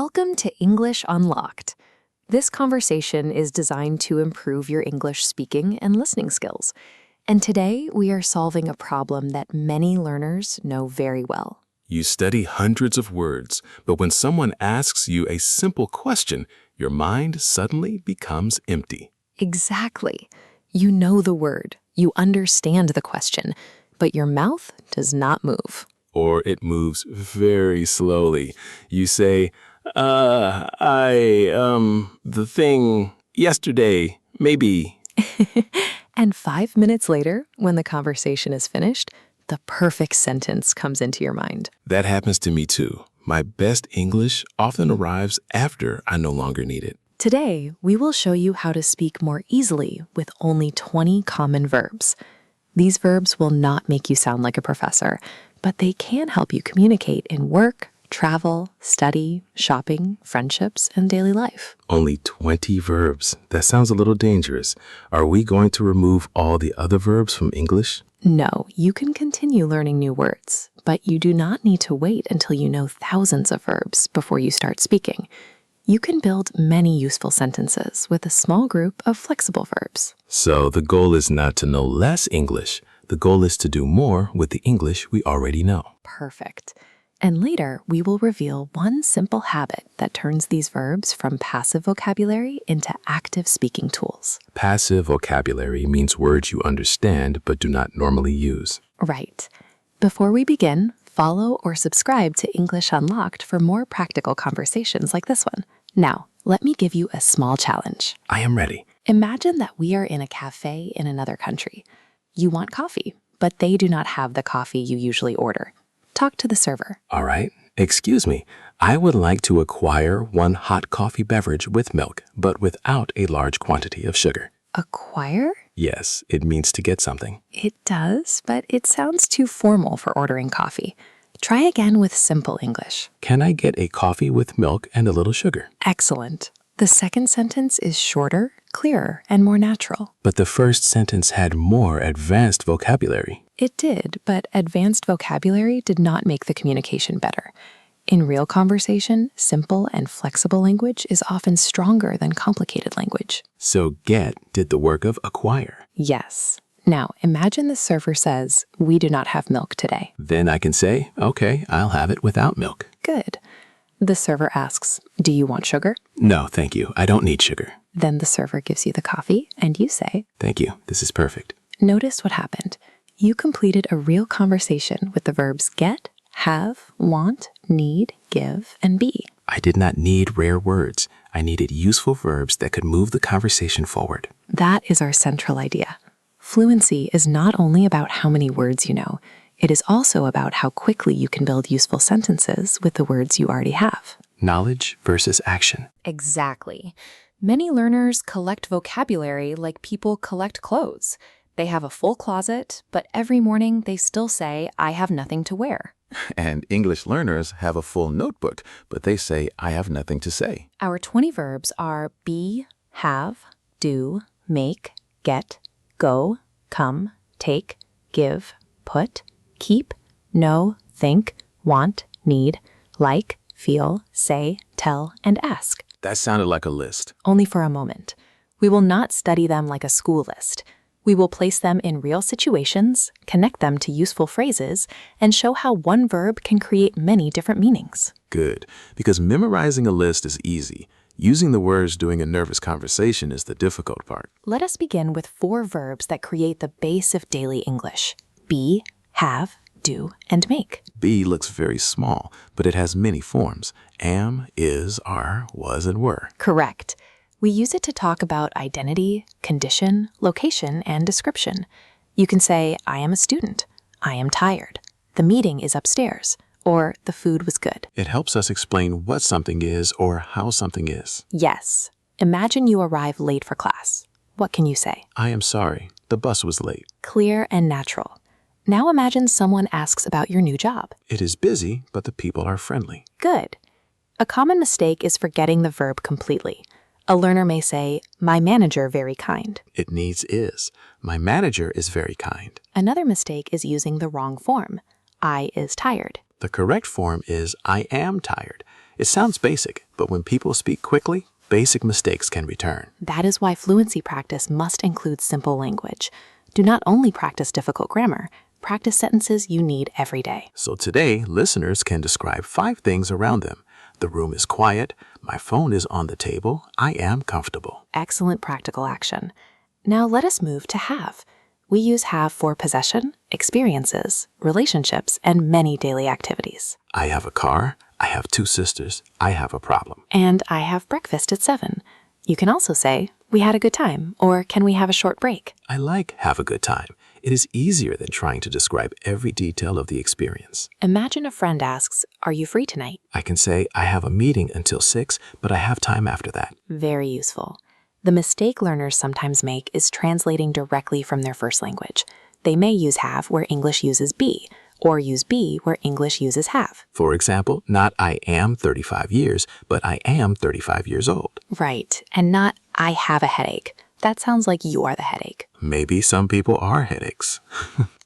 Welcome to English Unlocked. This conversation is designed to improve your English speaking and listening skills. And today we are solving a problem that many learners know very well. You study hundreds of words, but when someone asks you a simple question, your mind suddenly becomes empty. Exactly. You know the word, you understand the question, but your mouth does not move. Or it moves very slowly. You say, the thing yesterday, maybe. And 5 minutes later, when the conversation is finished, the perfect sentence comes into your mind. That happens to me too. My best English often arrives after I no longer need it. Today, we will show you how to speak more easily with only 20 common verbs. These verbs will not make you sound like a professor, but they can help you communicate in work, travel, study, shopping, friendships, and daily life. Only 20 verbs. That sounds a little dangerous. Are we going to remove all the other verbs from English? No, you can continue learning new words, but you do not need to wait until you know thousands of verbs before you start speaking. You can build many useful sentences with a small group of flexible verbs. So the goal is not to know less English. The goal is to do more with the English we already know. Perfect. And later, we will reveal one simple habit that turns these verbs from passive vocabulary into active speaking tools. Passive vocabulary means words you understand but do not normally use. Right. Before we begin, follow or subscribe to English Unlocked for more practical conversations like this one. Now, let me give you a small challenge. I am ready. Imagine that we are in a cafe in another country. You want coffee, but they do not have the coffee you usually order. Talk to the server. All right. Excuse me. I would like to acquire one hot coffee beverage with milk, but without a large quantity of sugar. Acquire? Yes, it means to get something. It does, but it sounds too formal for ordering coffee. Try again with simple English. Can I get a coffee with milk and a little sugar? Excellent. The second sentence is shorter, clearer, and more natural. But the first sentence had more advanced vocabulary. It did, but advanced vocabulary did not make the communication better. In real conversation, simple and flexible language is often stronger than complicated language. So get did the work of acquire. Yes. Now, imagine the server says, "We do not have milk today." Then I can say, okay, I'll have it without milk. Good. The server asks, "Do you want sugar?" No, thank you. I don't need sugar. Then the server gives you the coffee, and you say, Thank you. This is perfect. Notice what happened. You completed a real conversation with the verbs get, have, want, need, give, and be. I did not need rare words. I needed useful verbs that could move the conversation forward. That is our central idea. Fluency is not only about how many words you know, it is also about how quickly you can build useful sentences with the words you already have. Knowledge versus action. Exactly. Many learners collect vocabulary like people collect clothes. They have a full closet, but every morning they still say, "I have nothing to wear." And English learners have a full notebook, but they say, I have nothing to say. Our 20 verbs are be, have, do, make, get, go, come, take, give, put, keep, know, think, want, need, like, feel, say, tell, and ask. That sounded like a list. Only for a moment. We will not study them like a school list. We will place them in real situations, connect them to useful phrases, and show how one verb can create many different meanings. Good, because memorizing a list is easy. Using the words during a nervous conversation is the difficult part. Let us begin with 4 verbs that create the base of daily English: be, have, do, and make. Be looks very small, but it has many forms. Am, is, are, was, and were. Correct. We use it to talk about identity, condition, location, and description. You can say, "I am a student," "I am tired," "The meeting is upstairs," or "The food was good." It helps us explain what something is or how something is. Yes. Imagine you arrive late for class. What can you say? I am sorry. The bus was late. Clear and natural. Now imagine someone asks about your new job. It is busy, but the people are friendly. Good. A common mistake is forgetting the verb completely. A learner may say, "My manager very kind." It needs is. My manager is very kind. Another mistake is using the wrong form. I is tired. The correct form is I am tired. It sounds basic, but when people speak quickly, basic mistakes can return. That is why fluency practice must include simple language. Do not only practice difficult grammar, practice sentences you need every day. So today, listeners can describe 5 things around them. The room is quiet. My phone is on the table. I am comfortable. Excellent practical action. Now let us move to have. We use have for possession, experiences, relationships, and many daily activities. I have a car. I have 2 sisters. I have a problem. And I have breakfast at 7. You can also say, we had a good time, or can we have a short break? I like have a good time. It is easier than trying to describe every detail of the experience. Imagine a friend asks, are you free tonight? I can say, I have a meeting until 6, but I have time after that. Very useful. The mistake learners sometimes make is translating directly from their first language. They may use have where English uses be, or use be where English uses have. For example, not I am 35 years, but I am 35 years old. Right, and not I have a headache. That sounds like you are the headache. Maybe some people are headaches.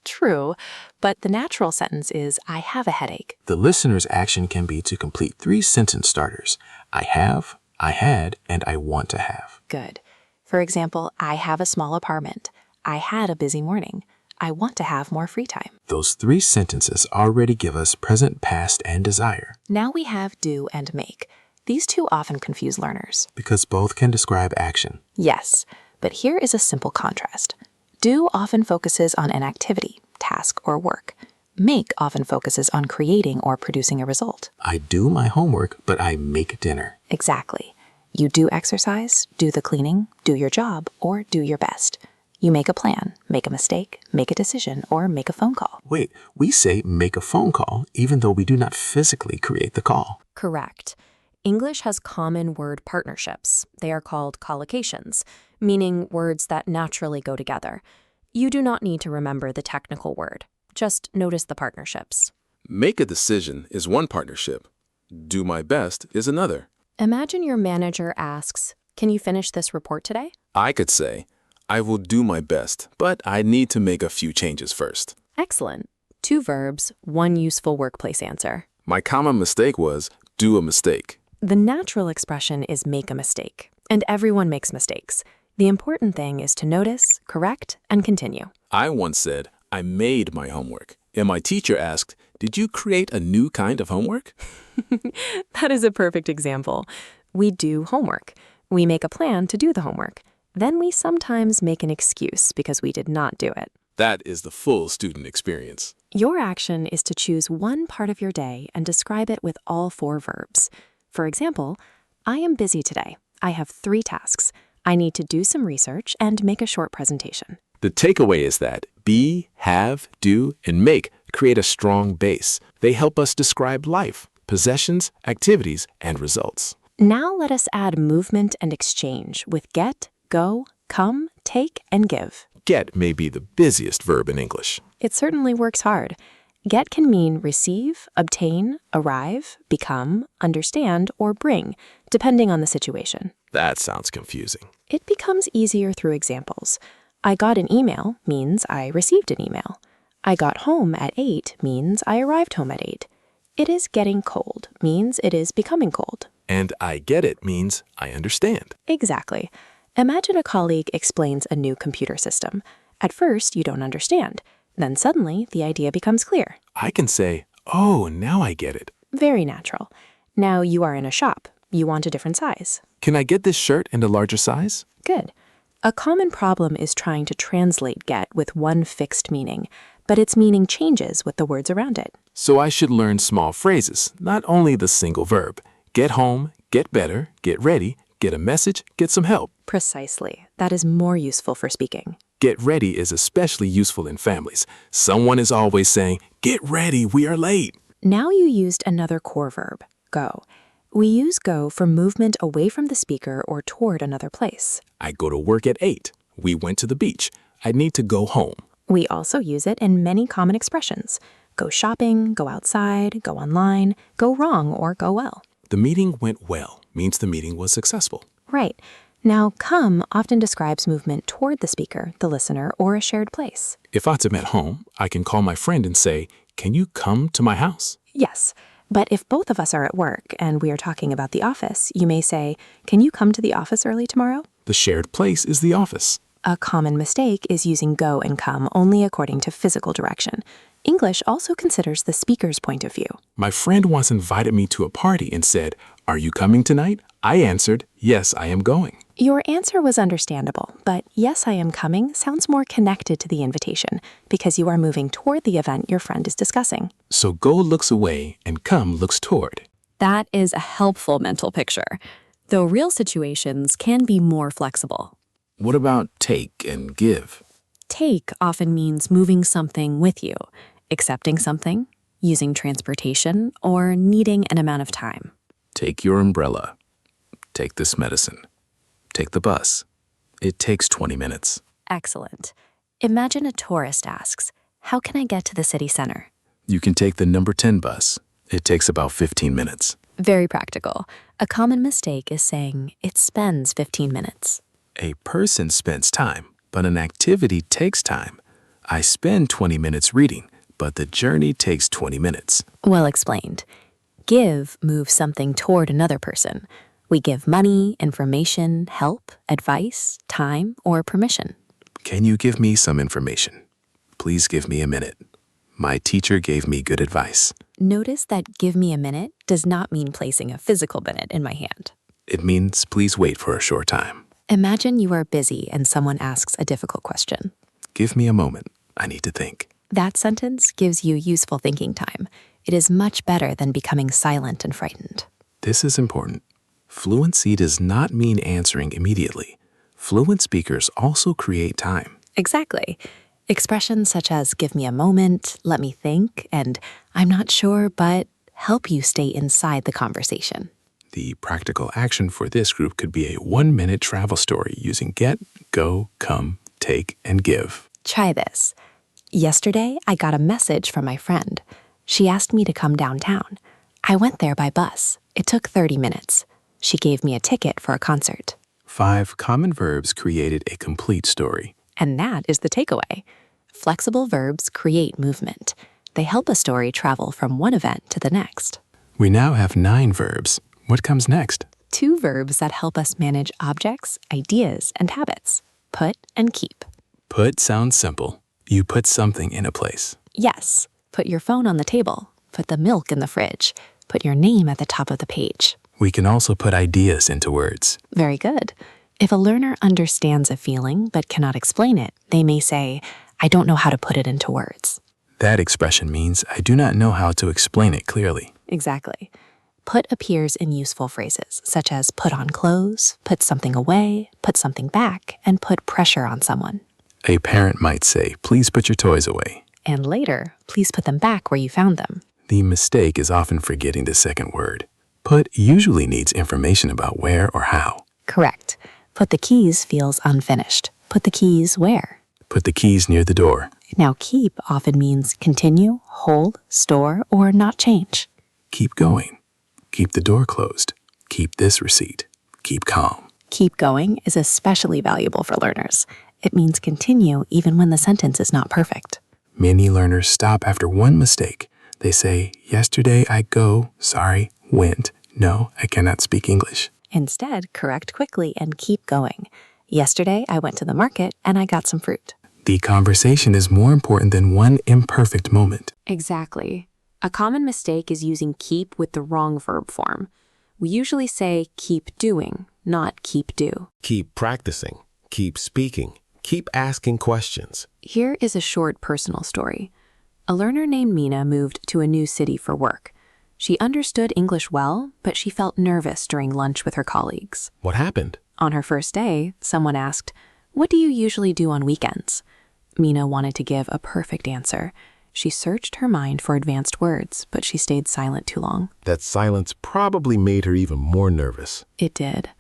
True, but the natural sentence is I have a headache. The listener's action can be to complete 3 sentence starters. I have, I had, and I want to have. Good. For example, I have a small apartment. I had a busy morning. I want to have more free time. Those 3 sentences already give us present, past, and desire. Now we have do and make. These 2 often confuse learners. Because both can describe action. Yes, but here is a simple contrast. Do often focuses on an activity, task, or work. Make often focuses on creating or producing a result. I do my homework, but I make dinner. Exactly. You do exercise, do the cleaning, do your job, or do your best. You make a plan, make a mistake, make a decision, or make a phone call. Wait, we say make a phone call even though we do not physically create the call. Correct. English has common word partnerships. They are called collocations, meaning words that naturally go together. You do not need to remember the technical word. Just notice the partnerships. Make a decision is one partnership. Do my best is another. Imagine your manager asks, can you finish this report today? I could say, I will do my best, but I need to make a few changes first. Excellent. 2 verbs, 1 useful workplace answer. My common mistake was do a mistake. The natural expression is make a mistake, and everyone makes mistakes. The important thing is to notice, correct, and continue. I once said, I made my homework, and my teacher asked, did you create a new kind of homework? That is a perfect example. We do homework. We make a plan to do the homework. Then we sometimes make an excuse because we did not do it. That is the full student experience. Your action is to choose one part of your day and describe it with all 4 verbs. For example, I am busy today. I have 3 tasks. I need to do some research and make a short presentation. The takeaway is that be, have, do, and make create a strong base. They help us describe life, possessions, activities, and results. Now let us add movement and exchange with get, go, come, take, and give. Get may be the busiest verb in English. It certainly works hard. Get can mean receive, obtain, arrive, become, understand, or bring, depending on the situation. That sounds confusing. It becomes easier through examples. I got an email means I received an email. I got home at 8 means I arrived home at 8. It is getting cold means it is becoming cold. And I get it means I understand. Exactly. Imagine a colleague explains a new computer system. At first, you don't understand. Then suddenly, the idea becomes clear. I can say, oh, now I get it. Very natural. Now you are in a shop. You want a different size. Can I get this shirt in a larger size? Good. A common problem is trying to translate get with one fixed meaning, but its meaning changes with the words around it. So I should learn small phrases, not only the single verb. Get home, get better, get ready, get a message, get some help. Precisely. That is more useful for speaking. Get ready is especially useful in families. Someone is always saying, get ready, we are late. Now you used another core verb, go. We use go for movement away from the speaker or toward another place. I go to work at 8. We went to the beach. I need to go home. We also use it in many common expressions. Go shopping, go outside, go online, go wrong, or go well. The meeting went well means the meeting was successful. Right. Now, come often describes movement toward the speaker, the listener, or a shared place. If I'm at home, I can call my friend and say, can you come to my house? Yes. But if both of us are at work and we are talking about the office, you may say, "Can you come to the office early tomorrow?" The shared place is the office. A common mistake is using go and come only according to physical direction. English also considers the speaker's point of view. My friend once invited me to a party and said, "Are you coming tonight?" I answered, "Yes, I am going." Your answer was understandable, but "yes, I am coming" sounds more connected to the invitation because you are moving toward the event your friend is discussing. So go looks away and come looks toward. That is a helpful mental picture, though real situations can be more flexible. What about take and give? Take often means moving something with you, accepting something, using transportation, or needing an amount of time. Take your umbrella. Take this medicine. Take the bus. It takes 20 minutes. Excellent. Imagine a tourist asks, "How can I get to the city center?" You can take the number 10 bus. It takes about 15 minutes. Very practical. A common mistake is saying, "It spends 15 minutes." A person spends time, but an activity takes time. I spend 20 minutes reading, but the journey takes 20 minutes. Well explained. Give moves something toward another person. We give money, information, help, advice, time, or permission. Can you give me some information? Please give me a minute. My teacher gave me good advice. Notice that "give me a minute" does not mean placing a physical minute in my hand. It means please wait for a short time. Imagine you are busy and someone asks a difficult question. Give me a moment. I need to think. That sentence gives you useful thinking time. It is much better than becoming silent and frightened. This is important. Fluency does not mean answering immediately. Fluent speakers also create time. Exactly. Expressions such as "give me a moment," "let me think," and "I'm not sure, but" help you stay inside the conversation. The practical action for this group could be a 1-minute travel story using get, go, come, take, and give. Try this. Yesterday, I got a message from my friend. She asked me to come downtown. I went there by bus. It took 30 minutes. She gave me a ticket for a concert. 5 common verbs created a complete story. And that is the takeaway. Flexible verbs create movement. They help a story travel from one event to the next. We now have 9 verbs. What comes next? 2 verbs that help us manage objects, ideas, and habits. Put and keep. Put sounds simple. You put something in a place. Yes. Put your phone on the table. Put the milk in the fridge. Put your name at the top of the page. We can also put ideas into words. Very good. If a learner understands a feeling but cannot explain it, they may say, "I don't know how to put it into words." That expression means I do not know how to explain it clearly. Exactly. Put appears in useful phrases, such as put on clothes, put something away, put something back, and put pressure on someone. A parent might say, "Please put your toys away." And later, please put them back where you found them. The mistake is often forgetting the second word. Put usually needs information about where or how. Correct. Put the keys feels unfinished. Put the keys where? Put the keys near the door. Now, keep often means continue, hold, store, or not change. Keep going. Keep the door closed. Keep this receipt. Keep calm. Keep going is especially valuable for learners. It means continue even when the sentence is not perfect. Many learners stop after one mistake. They say, "Yesterday I went. No, I cannot speak English." Instead, correct quickly and keep going. Yesterday, I went to the market and I got some fruit. The conversation is more important than one imperfect moment. Exactly. A common mistake is using keep with the wrong verb form. We usually say keep doing, not keep do. Keep practicing. Keep speaking. Keep asking questions. Here is a short personal story. A learner named Mina moved to a new city for work. She understood English well, but she felt nervous during lunch with her colleagues. What happened? On her first day, someone asked, "What do you usually do on weekends?" Mina wanted to give a perfect answer. She searched her mind for advanced words, but she stayed silent too long. That silence probably made her even more nervous. It did.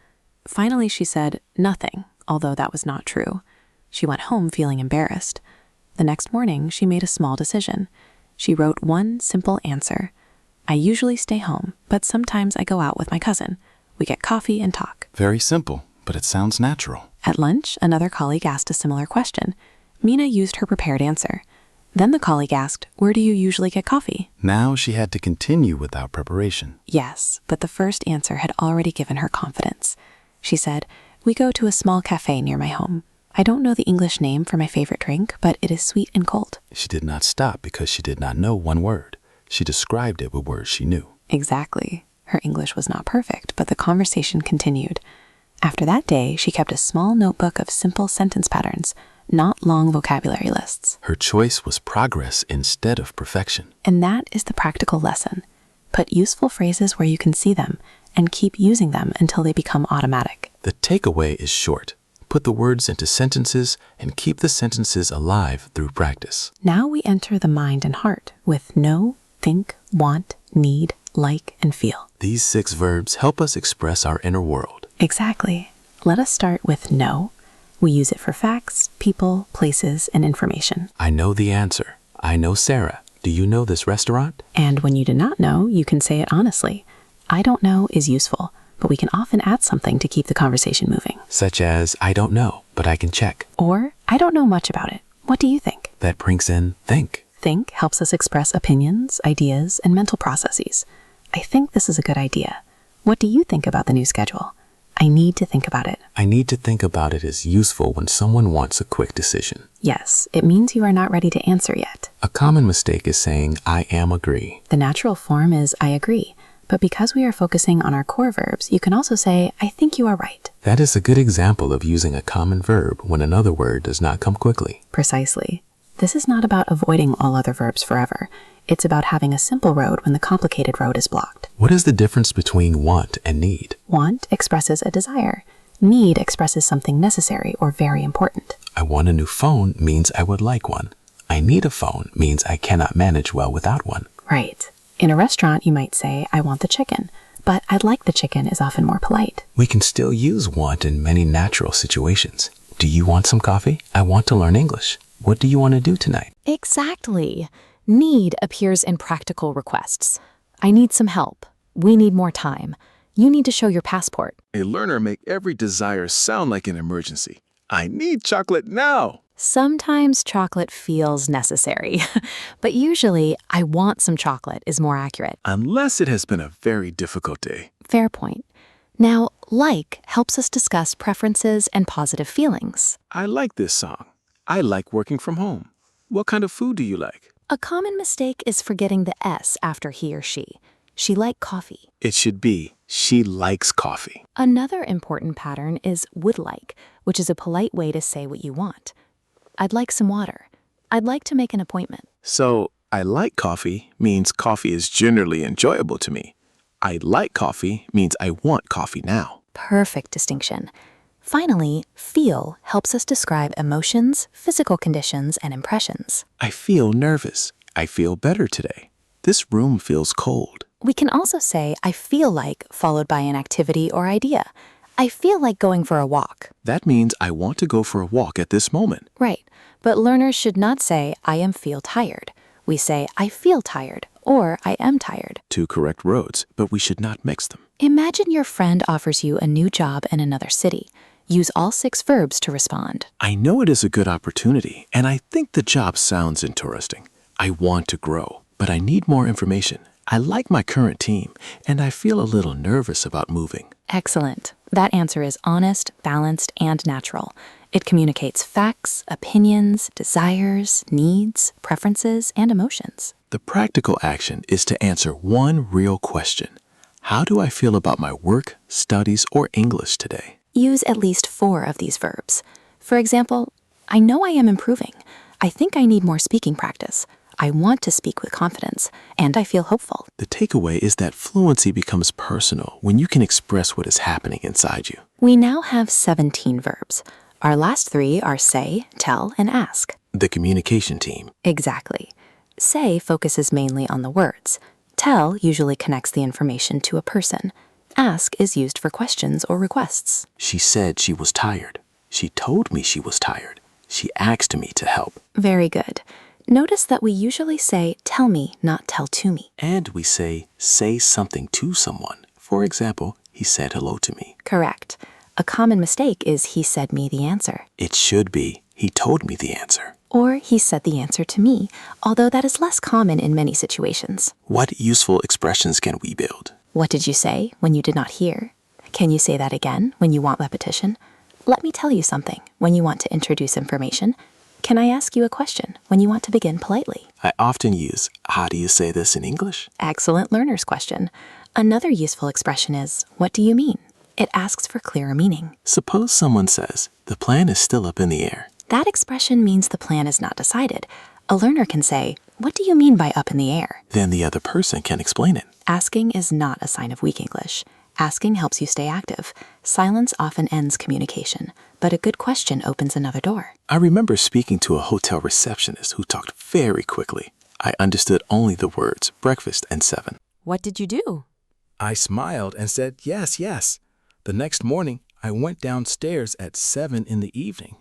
Finally, she said nothing, although that was not true. She went home feeling embarrassed. The next morning, she made a small decision. She wrote one simple answer. "I usually stay home, but sometimes I go out with my cousin. We get coffee and talk." Very simple, but it sounds natural. At lunch, another colleague asked a similar question. Mina used her prepared answer. Then the colleague asked, "Where do you usually get coffee?" Now she had to continue without preparation. Yes, but the first answer had already given her confidence. She said, "We go to a small cafe near my home. I don't know the English name for my favorite drink, but it is sweet and cold." She did not stop because she did not know one word. She described it with words she knew. Exactly. Her English was not perfect, but the conversation continued. After that day, she kept a small notebook of simple sentence patterns, not long vocabulary lists. Her choice was progress instead of perfection. And that is the practical lesson. Put useful phrases where you can see them and keep using them until they become automatic. The takeaway is short. Put the words into sentences and keep the sentences alive through practice. Now we enter the mind and heart with know, think, want, need, like, and feel. These 6 verbs help us express our inner world. Exactly. Let us start with know. We use it for facts, people, places, and information. I know the answer. I know Sarah. Do you know this restaurant? And when you do not know, you can say it honestly. I don't know is useful, but we can often add something to keep the conversation moving. Such as, I don't know, but I can check. Or, I don't know much about it. What do you think? That brings in think. Think helps us express opinions, ideas, and mental processes. I think this is a good idea. What do you think about the new schedule? I need to think about it. I need to think about it is useful when someone wants a quick decision. Yes, it means you are not ready to answer yet. A common mistake is saying, I am agree. The natural form is I agree. But because we are focusing on our core verbs, you can also say, I think you are right. That is a good example of using a common verb when another word does not come quickly. Precisely. This is not about avoiding all other verbs forever. It's about having a simple road when the complicated road is blocked. What is the difference between want and need? Want expresses a desire. Need expresses something necessary or very important. I want a new phone means I would like one. I need a phone means I cannot manage well without one. Right. In a restaurant, you might say, I want the chicken, but I'd like the chicken is often more polite. We can still use want in many natural situations. Do you want some coffee? I want to learn English. What do you want to do tonight? Exactly. Need appears in practical requests. I need some help. We need more time. You need to show your passport. A learner make every desire sound like an emergency. I need chocolate now. Sometimes chocolate feels necessary, but usually I want some chocolate is more accurate. Unless it has been a very difficult day. Fair point. Now, like helps us discuss preferences and positive feelings. I like this song. I like working from home. What kind of food do you like? A common mistake is forgetting the S after he or she. She liked coffee. It should be, she likes coffee. Another important pattern is would like, which is a polite way to say what you want. I'd like some water. I'd like to make an appointment. So, I like coffee means coffee is generally enjoyable to me. I like coffee means I want coffee now. Perfect distinction. Finally, feel helps us describe emotions, physical conditions, and impressions. I feel nervous. I feel better today. This room feels cold. We can also say, I feel like, followed by an activity or idea. I feel like going for a walk. That means I want to go for a walk at this moment. Right. But learners should not say, I am feel tired. We say, I feel tired, or I am tired. 2 correct roads, but we should not mix them. Imagine your friend offers you a new job in another city. Use all 6 verbs to respond. I know it is a good opportunity, and I think the job sounds interesting. I want to grow, but I need more information. I like my current team, and I feel a little nervous about moving. Excellent. That answer is honest, balanced, and natural. It communicates facts, opinions, desires, needs, preferences, and emotions. The practical action is to answer one real question. How do I feel about my work, studies, or English today? Use at least 4 of these verbs. For example, I know I am improving. I think I need more speaking practice. I want to speak with confidence, and I feel hopeful. The takeaway is that fluency becomes personal when you can express what is happening inside you. We now have 17 verbs. Our last 3 are say, tell, and ask. The communication team. Exactly. Say focuses mainly on the words. Tell usually connects the information to a person. Ask is used for questions or requests. She said she was tired. She told me she was tired. She asked me to help. Very good. Notice that we usually say, tell me, not tell to me. And we say something to someone. For example, he said hello to me. Correct. A common mistake is he said me the answer. It should be, he told me the answer. Or he said the answer to me, although that is less common in many situations. What useful expressions can we build? What did you say when you did not hear? Can you say that again when you want repetition? Let me tell you something when you want to introduce information. Can I ask you a question when you want to begin politely? I often use, how do you say this in English? Excellent learner's question. Another useful expression is, what do you mean? It asks for clearer meaning. Suppose someone says, the plan is still up in the air. That expression means the plan is not decided. A learner can say, what do you mean by up in the air? Then the other person can explain it. Asking is not a sign of weak English. Asking helps you stay active. Silence often ends communication, but a good question opens another door. I remember speaking to a hotel receptionist who talked very quickly. I understood only the words breakfast and 7. What did you do? I smiled and said, yes, yes. The next morning, I went downstairs at 7 in the evening.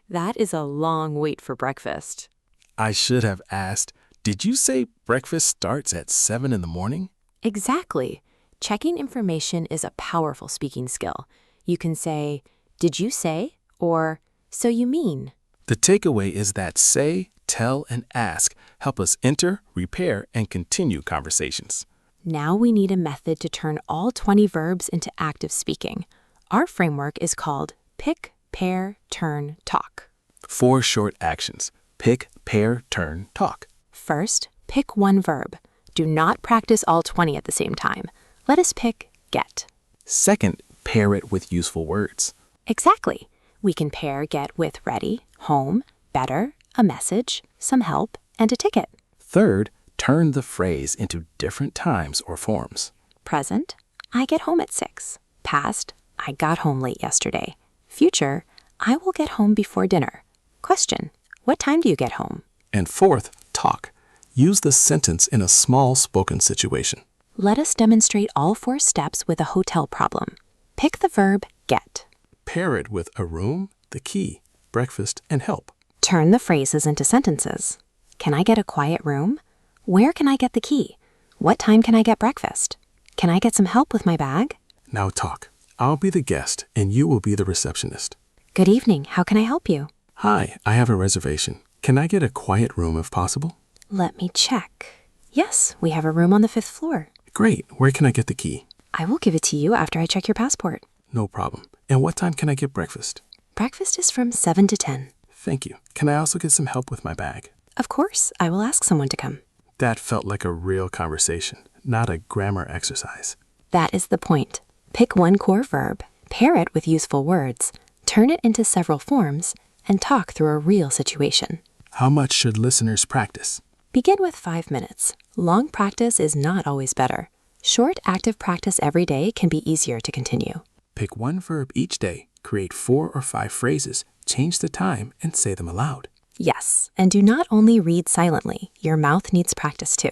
That is a long wait for breakfast. I should have asked, did you say breakfast starts at 7 in the morning? Exactly. Checking information is a powerful speaking skill. You can say, did you say? Or, so you mean? The takeaway is that say, tell, and ask help us enter, repair, and continue conversations. Now we need a method to turn all 20 verbs into active speaking. Our framework is called pick, pair, turn, talk. 4 short actions. Pick, pair, turn, talk. First, pick one verb. Do not practice all 20 at the same time. Let us pick get. Second, pair it with useful words. Exactly. We can pair get with ready, home, better, a message, some help, and a ticket. Third, turn the phrase into different times or forms. Present, I get home at 6. Past, I got home late yesterday. Future, I will get home before dinner. Question, what time do you get home? And fourth, talk. Use the sentence in a small spoken situation. Let us demonstrate all 4 steps with a hotel problem. Pick the verb get. Pair it with a room, the key, breakfast, and help. Turn the phrases into sentences. Can I get a quiet room? Where can I get the key? What time can I get breakfast? Can I get some help with my bag? Now talk. I'll be the guest and you will be the receptionist. Good evening. How can I help you? Hi, I have a reservation. Can I get a quiet room if possible? Let me check. Yes, we have a room on the 5th floor. Great. Where can I get the key? I will give it to you after I check your passport. No problem. And what time can I get breakfast? Breakfast is from 7 to 10. Thank you. Can I also get some help with my bag? Of course, I will ask someone to come. That felt like a real conversation, not a grammar exercise. That is the point. Pick one core verb, pair it with useful words, turn it into several forms, and talk through a real situation. How much should listeners practice? Begin with 5 minutes. Long practice is not always better. Short, active practice every day can be easier to continue. Pick one verb each day, create 4 or 5 phrases, change the time, and say them aloud. Yes, and do not only read silently. Your mouth needs practice too.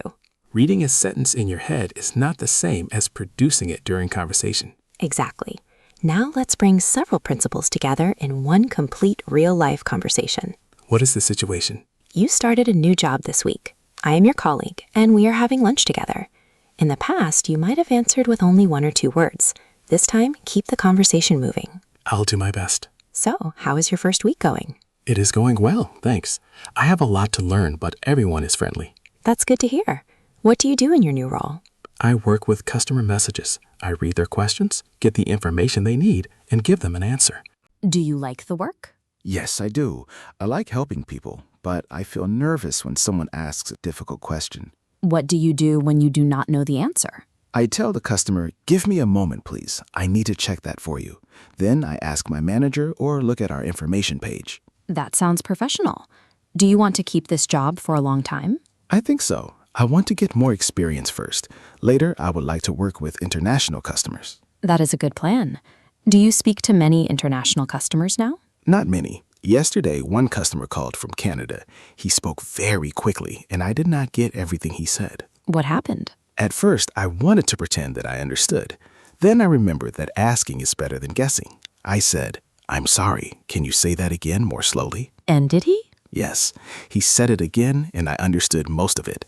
Reading a sentence in your head is not the same as producing it during conversation. Exactly. Now let's bring several principles together in one complete real-life conversation. What is the situation? You started a new job this week. I am your colleague, and we are having lunch together. In the past, you might have answered with only 1 or 2 words. This time, keep the conversation moving. I'll do my best. So, how is your first week going? It is going well, thanks. I have a lot to learn, but everyone is friendly. That's good to hear. What do you do in your new role? I work with customer messages. I read their questions, get the information they need, and give them an answer. Do you like the work? Yes, I do. I like helping people, but I feel nervous when someone asks a difficult question. What do you do when you do not know the answer? I tell the customer, give me a moment, please. I need to check that for you. Then I ask my manager or look at our information page. That sounds professional. Do you want to keep this job for a long time? I think so. I want to get more experience first. Later, I would like to work with international customers. That is a good plan. Do you speak to many international customers now? Not many. Yesterday, one customer called from Canada. He spoke very quickly, and I did not get everything he said. What happened? At first, I wanted to pretend that I understood. Then I remembered that asking is better than guessing. I said, I'm sorry. Can you say that again more slowly? And did he? Yes. He said it again, and I understood most of it.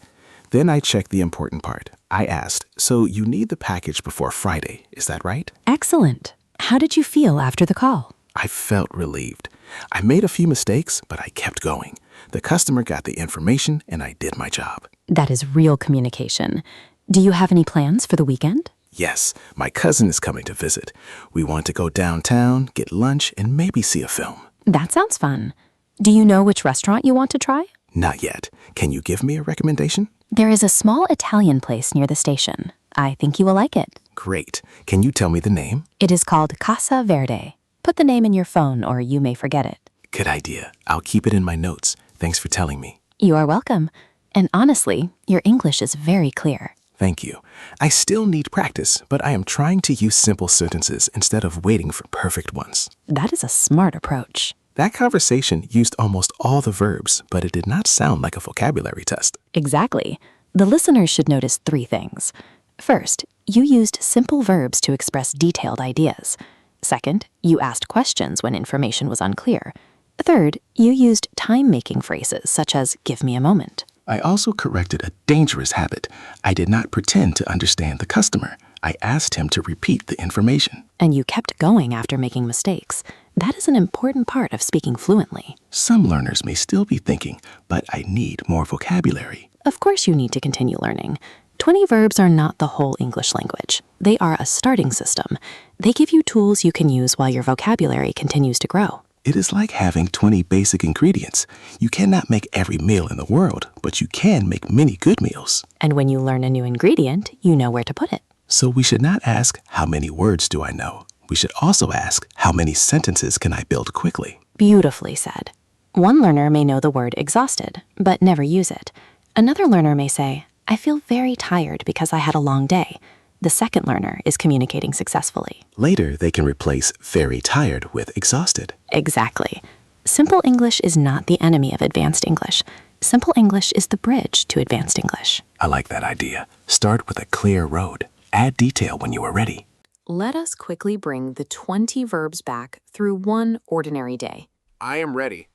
Then I checked the important part. I asked, so you need the package before Friday, is that right? Excellent. How did you feel after the call? I felt relieved. I made a few mistakes, but I kept going. The customer got the information and I did my job. That is real communication. Do you have any plans for the weekend? Yes, my cousin is coming to visit. We want to go downtown, get lunch, and maybe see a film. That sounds fun. Do you know which restaurant you want to try? Not yet. Can you give me a recommendation? There is a small Italian place near the station. I think you will like it. Great. Can you tell me the name? It is called Casa Verde. Put the name in your phone or you may forget it. Good idea. I'll keep it in my notes. Thanks for telling me. You are welcome. And honestly, your English is very clear. Thank you. I still need practice, but I am trying to use simple sentences instead of waiting for perfect ones. That is a smart approach. That conversation used almost all the verbs, but it did not sound like a vocabulary test. Exactly. The listeners should notice 3 things. First, you used simple verbs to express detailed ideas. Second, you asked questions when information was unclear. Third, you used time-making phrases such as give me a moment. I also corrected a dangerous habit. I did not pretend to understand the customer. I asked him to repeat the information. And you kept going after making mistakes. That is an important part of speaking fluently. Some learners may still be thinking, but I need more vocabulary. Of course you need to continue learning. 20 verbs are not the whole English language. They are a starting system. They give you tools you can use while your vocabulary continues to grow. It is like having 20 basic ingredients. You cannot make every meal in the world, but you can make many good meals. And when you learn a new ingredient, you know where to put it. So we should not ask, how many words do I know? We should also ask, how many sentences can I build quickly? Beautifully said. One learner may know the word exhausted, but never use it. Another learner may say, I feel very tired because I had a long day. The second learner is communicating successfully. Later, they can replace very tired with exhausted. Exactly. Simple English is not the enemy of advanced English. Simple English is the bridge to advanced English. I like that idea. Start with a clear road. Add detail when you are ready. Let us quickly bring the 20 verbs back through one ordinary day. I am ready.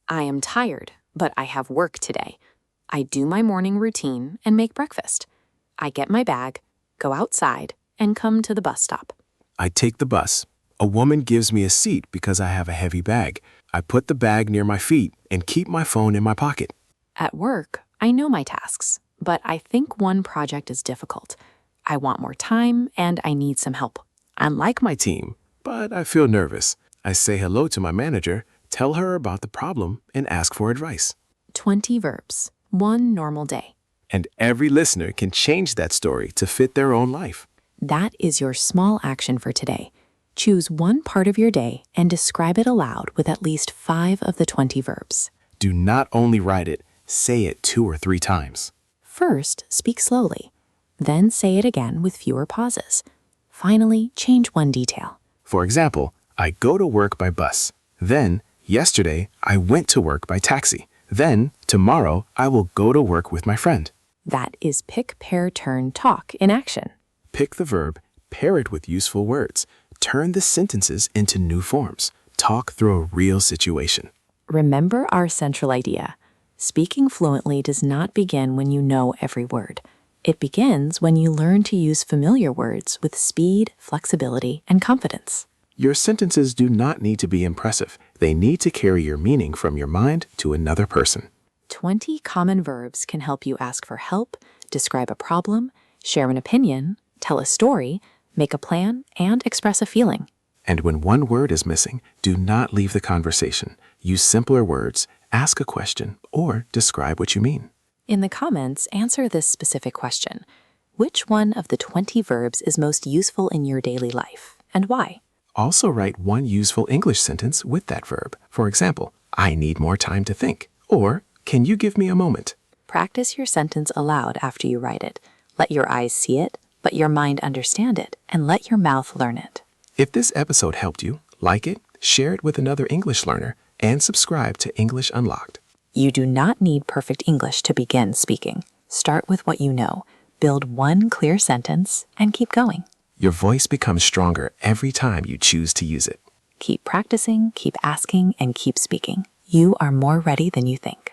I am tired, but I have work today. I do my morning routine and make breakfast. I get my bag, go outside, and come to the bus stop. I take the bus. A woman gives me a seat because I have a heavy bag. I put the bag near my feet and keep my phone in my pocket. At work, I know my tasks, but I think one project is difficult. I want more time and I need some help. I like my team, but I feel nervous. I say hello to my manager, tell her about the problem, and ask for advice. 20 verbs, one normal day. And every listener can change that story to fit their own life. That is your small action for today. Choose one part of your day and describe it aloud with at least 5 of the 20 verbs. Do not only write it, say it 2 or 3 times. First, speak slowly. Then say it again with fewer pauses. Finally, change one detail. For example, I go to work by bus. Then, yesterday, I went to work by taxi. Then, tomorrow, I will go to work with my friend. That is pick, pair, turn, talk in action. Pick the verb, pair it with useful words. Turn the sentences into new forms. Talk through a real situation. Remember our central idea. Speaking fluently does not begin when you know every word. It begins when you learn to use familiar words with speed, flexibility, and confidence. Your sentences do not need to be impressive. They need to carry your meaning from your mind to another person. 20 common verbs can help you ask for help, describe a problem, share an opinion, tell a story, make a plan, and express a feeling. And when one word is missing, do not leave the conversation. Use simpler words, ask a question, or describe what you mean. In the comments, answer this specific question. Which one of the 20 verbs is most useful in your daily life, and why? Also write one useful English sentence with that verb. For example, I need more time to think. Or, can you give me a moment? Practice your sentence aloud after you write it. Let your eyes see it, but your mind understand it, and let your mouth learn it. If this episode helped you, like it, share it with another English learner, and subscribe to English Unlocked. You do not need perfect English to begin speaking. Start with what you know, build one clear sentence, and keep going. Your voice becomes stronger every time you choose to use it. Keep practicing, keep asking, and keep speaking. You are more ready than you think.